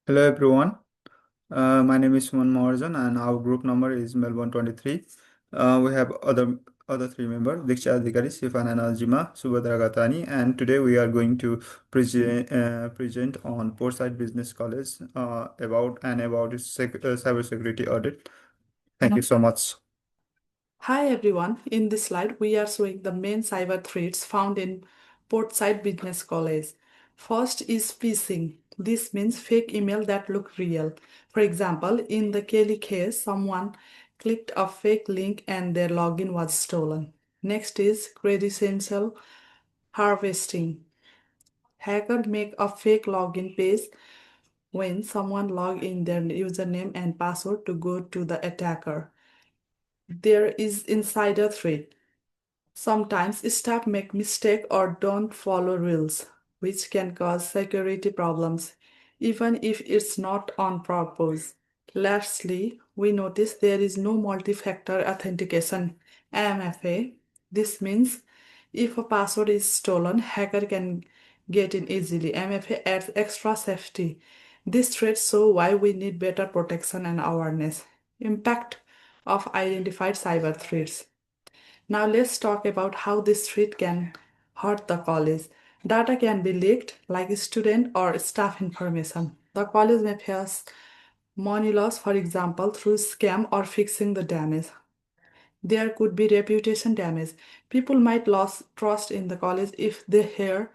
Hello everyone. My name is Suman Maharjan and our group number is Melbourne 23. We have other three members, Diksha Adhikari, Sifana Najima, Subhadra Gatani, and today we are going to present on Portside Business College about its cybersecurity audit. Thank you so much. Hi everyone, in this slide we are showing the main cyber threats found in Portside Business College. First is phishing. This means fake email that look real. For example, in the Kelly case, someone clicked a fake link and their login was stolen. Next is credential harvesting. Hackers make a fake login page when someone log in their username and password to go to the attacker. There is insider threat. Sometimes staff make mistakes or don't follow rules, which can cause security problems, even if it's not on purpose. Lastly, we notice there is no multi-factor authentication (MFA). This means if a password is stolen, hacker can get in easily. MFA adds extra safety. These threats show why we need better protection and awareness. Impact of identified cyber threats. Now let's talk about how this threat can hurt the college. Data can be leaked, like student or staff information. The college may face money loss, for example, through scam or fixing the damage. There could be reputation damage. People might lose trust in the college if they hear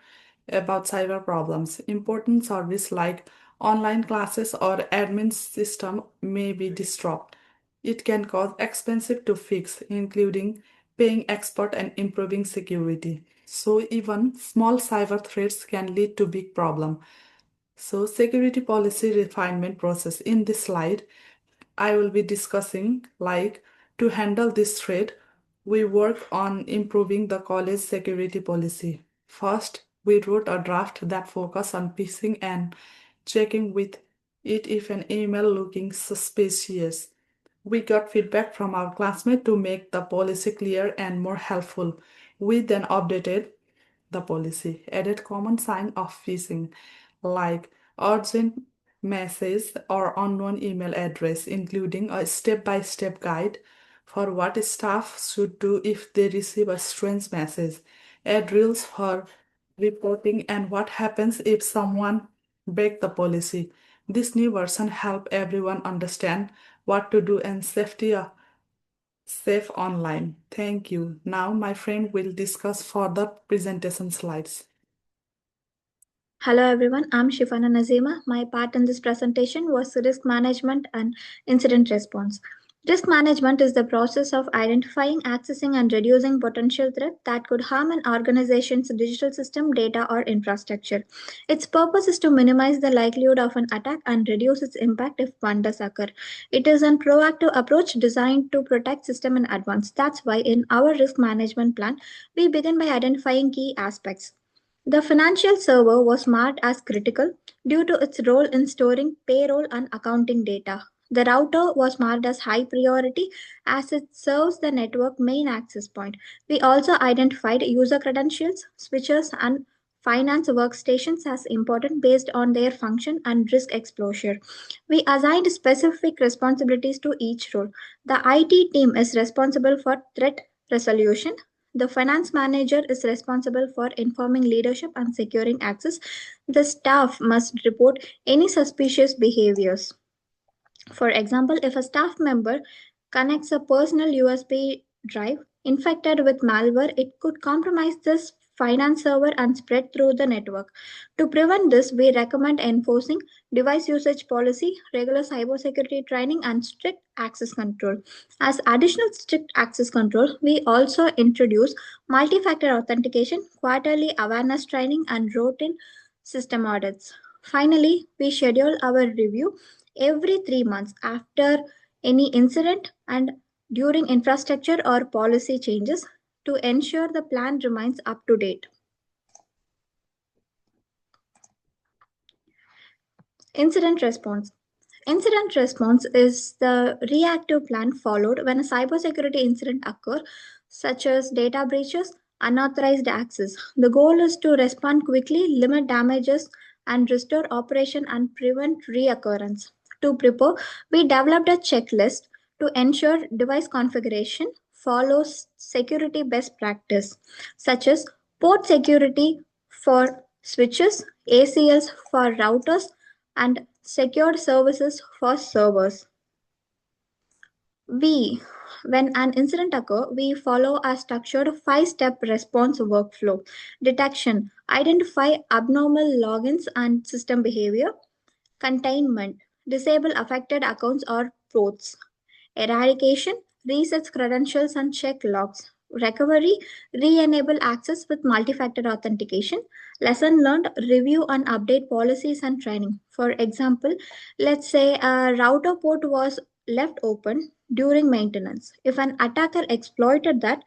about cyber problems. Important service like online classes or admin system may be disrupted. It can cause expensive to fix, including paying expert and improving security. So even small cyber threats can lead to big problem. So security policy refinement process. In this slide, I will be discussing like to handle this threat, we work on improving the college security policy. First, we wrote a draft that focused on phishing and checking with it if an email looking suspicious. We got feedback from our classmates to make the policy clear and more helpful. We then updated the policy, added common sign of phishing like urgent message or unknown email address, including a step-by-step guide for what staff should do if they receive a strange message, add rules for reporting and what happens if someone break the policy. This new version help everyone understand what to do and safe online. Thank you. Now my friend will discuss further presentation slides. Hello everyone, I'm Shifana Nazima. My part in this presentation was risk management and incident response. Risk management is the process of identifying, accessing, and reducing potential threats that could harm an organization's digital system, data, or infrastructure. Its purpose is to minimize the likelihood of an attack and reduce its impact if one does occur. It is a proactive approach designed to protect system in advance. That's why in our risk management plan, we begin by identifying key aspects. The financial server was marked as critical due to its role in storing payroll and accounting data. The router was marked as high priority as it serves the network main access point. We also identified user credentials, switches, and finance workstations as important based on their function and risk exposure. We assigned specific responsibilities to each role. The IT team is responsible for threat resolution, the finance manager is responsible for informing leadership and securing access. The staff must report any suspicious behaviors. For example, if a staff member connects a personal USB drive infected with malware, it could compromise this finance server and spread through the network. To prevent this, we recommend enforcing device usage policy, regular cybersecurity training, and strict access control. As additional strict access control, we also introduce multi factor authentication, quarterly awareness training, and routine system audits. Finally, we schedule our review every 3 months after any incident and during infrastructure or policy changes to ensure the plan remains up to date. Incident response. Incident response is the reactive plan followed when a cybersecurity incident occurs, such as data breaches, unauthorized access. The goal is to respond quickly, limit damages, and restore operation and prevent reoccurrence. To prepare, we developed a checklist to ensure device configuration follows security best practice, such as port security for switches, ACLs for routers, and secured services for servers. We, when an incident occurs, we follow a structured five-step response workflow. Detection, identify abnormal logins and system behavior. Containment, disable affected accounts or ports. Eradication, resets credentials and check logs. Recovery, re-enable access with multi-factor authentication. Lesson learned, review and update policies and training. For example, let's say a router port was left open during maintenance. If an attacker exploited that,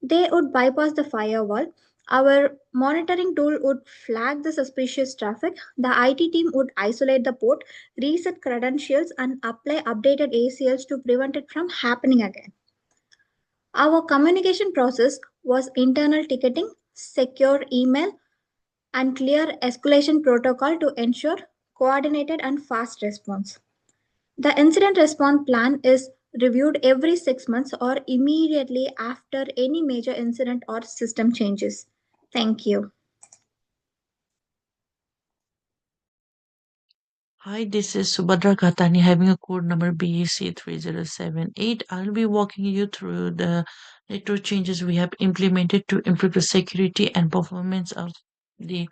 they would bypass the firewall. Our monitoring tool would flag the suspicious traffic. The IT team would isolate the port, reset credentials, and apply updated ACLs to prevent it from happening again. Our communication process was internal ticketing, secure email, and clear escalation protocol to ensure coordinated and fast response. The incident response plan is reviewed every 6 months or immediately after any major incident or system changes. Thank you. Hi, this is Subhadra Khatani having a code number BEC3078. I'll be walking you through the network changes we have implemented to improve the security and performance of the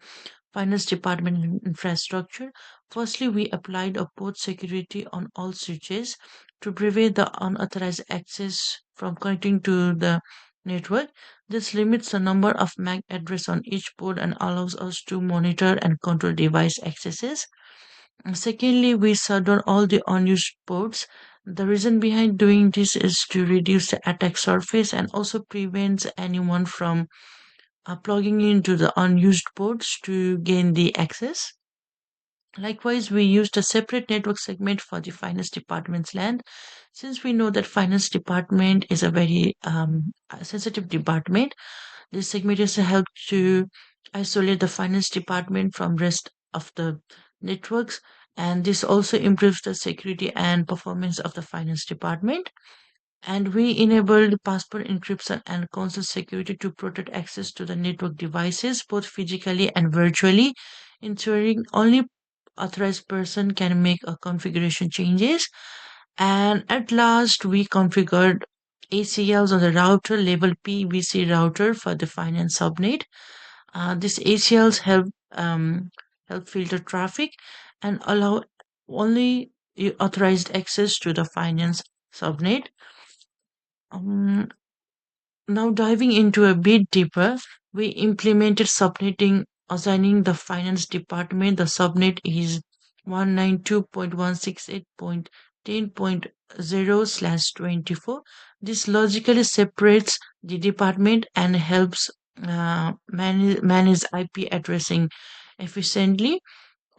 finance department infrastructure. Firstly, we applied a port security on all switches to prevent the unauthorized access from connecting to the network. This limits the number of MAC address on each port and allows us to monitor and control device accesses. Secondly, we shut down all the unused ports. The reason behind doing this is to reduce the attack surface and also prevents anyone from plugging into the unused ports to gain the access. Likewise, we used a separate network segment for the finance department's land. Since we know that finance department is a very sensitive department, this segment has helped to isolate the finance department from rest of the networks, and this also improves the security and performance of the finance department. And we enabled passport encryption and console security to protect access to the network devices, both physically and virtually, ensuring only authorized person can make a configuration changes. And at last, we configured ACLs on the router labeled PVC router for the finance subnet. These ACLs help filter traffic and allow only authorized access to the finance subnet. Um, Now, diving into a bit deeper, we implemented subnetting, assigning the finance department. The subnet is 192.168.10.0/24. This logically separates the department and helps manage IP addressing efficiently.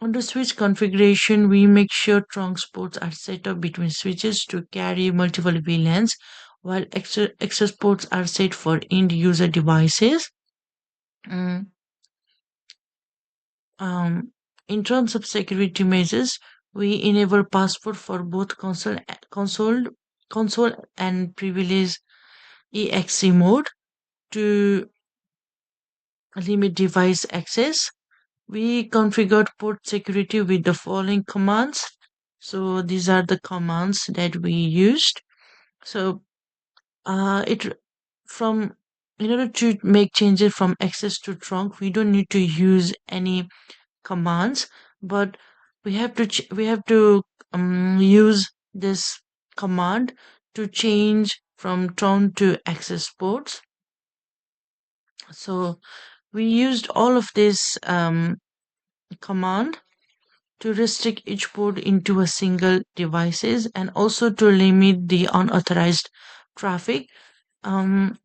On the switch configuration, we make sure trunk ports are set up between switches to carry multiple VLANs, while access ports are set for end user devices. Mm, um, in terms of security measures, we enable password for both console and privilege EXE mode to limit device access. We configured port security with the following commands. So these are the commands that we used. So it from in order to make changes from access to trunk, we don't need to use any commands, but we have to use this command to change from trunk to access ports. So we used all of this command to restrict each port into a single devices and also to limit the unauthorized traffic. Um,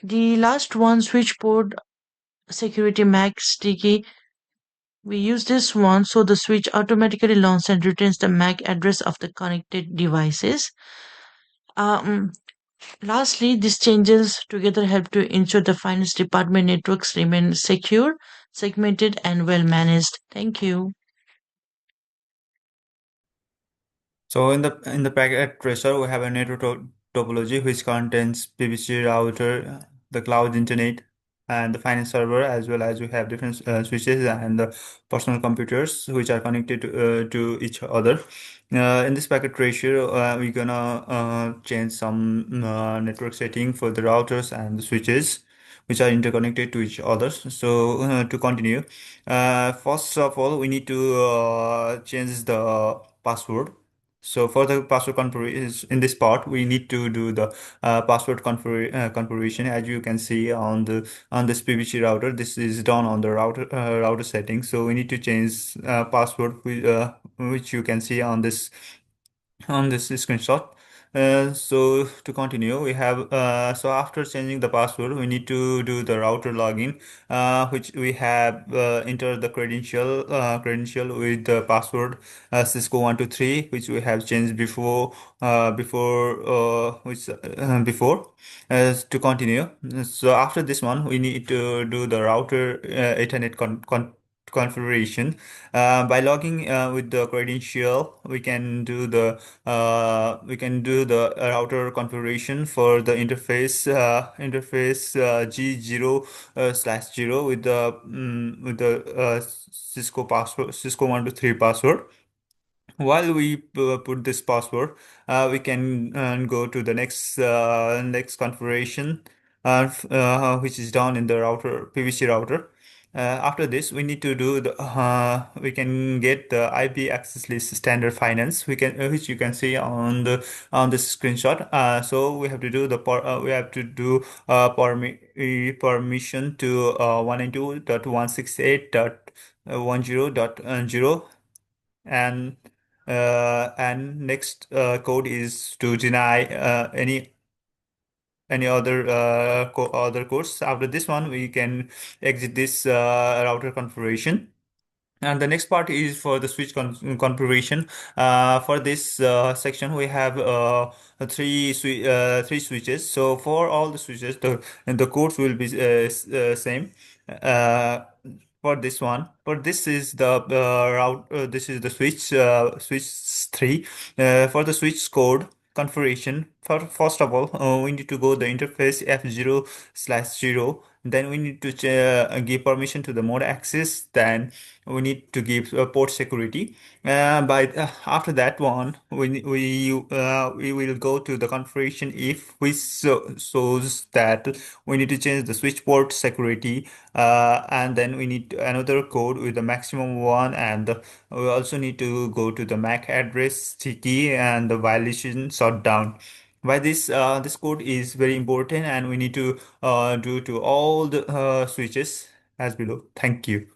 the last one, switch port security max sticky. We use this one so the switch automatically learns and returns the MAC address of the connected devices. Um, Lastly, these changes together help to ensure the finance department networks remain secure, segmented, and well managed. Thank you. So in the packet tracer, we have a network topology which contains PVC router, the cloud internet, and the finance server, as well as we have different switches and the personal computers which are connected to each other. In this packet tracer, we're gonna change some network setting for the routers and the switches which are interconnected to each other. So to continue, first of all, we need to change the password. So for the password configuration in this part, we need to do the password configuration. As you can see on this PVC router, this is done on the router settings. So we need to change password which you can see on this screenshot. So to continue, we have so after changing the password, we need to do the router login, which we have enter the credential with the password Cisco123, which we have changed before. To continue, so after this one, we need to do the router Ethernet configuration. By logging with the credential, we can do the router configuration for the interface G0 slash 0 with the Cisco123 password. While we put this password, we can go to the next configuration, which is down in the router PVC router. After this, we need to do the we can get the IP access list standard finance. We can which you can see on the screenshot. So we have to do we have to do permission to 192.168.10.0 and next code is to deny any other codes. After this one, we can exit this router configuration. And the next part is for the switch configuration. For this section, we have three switches. So for all the switches, the codes will be same. Uh, for this one, for this is the route. This is the switch 3. For the switch code configuration, first of all, we need to go the interface F0 slash 0. Then we need to give permission to the mode access. Then we need to give port security. By After that one, we will go to the configuration if we shows that we need to change the switch port security, and then we need another code with the maximum one, and we also need to go to the MAC address city and the violation shutdown. Why this code is very important, and we need to do to all the switches as below. Thank you.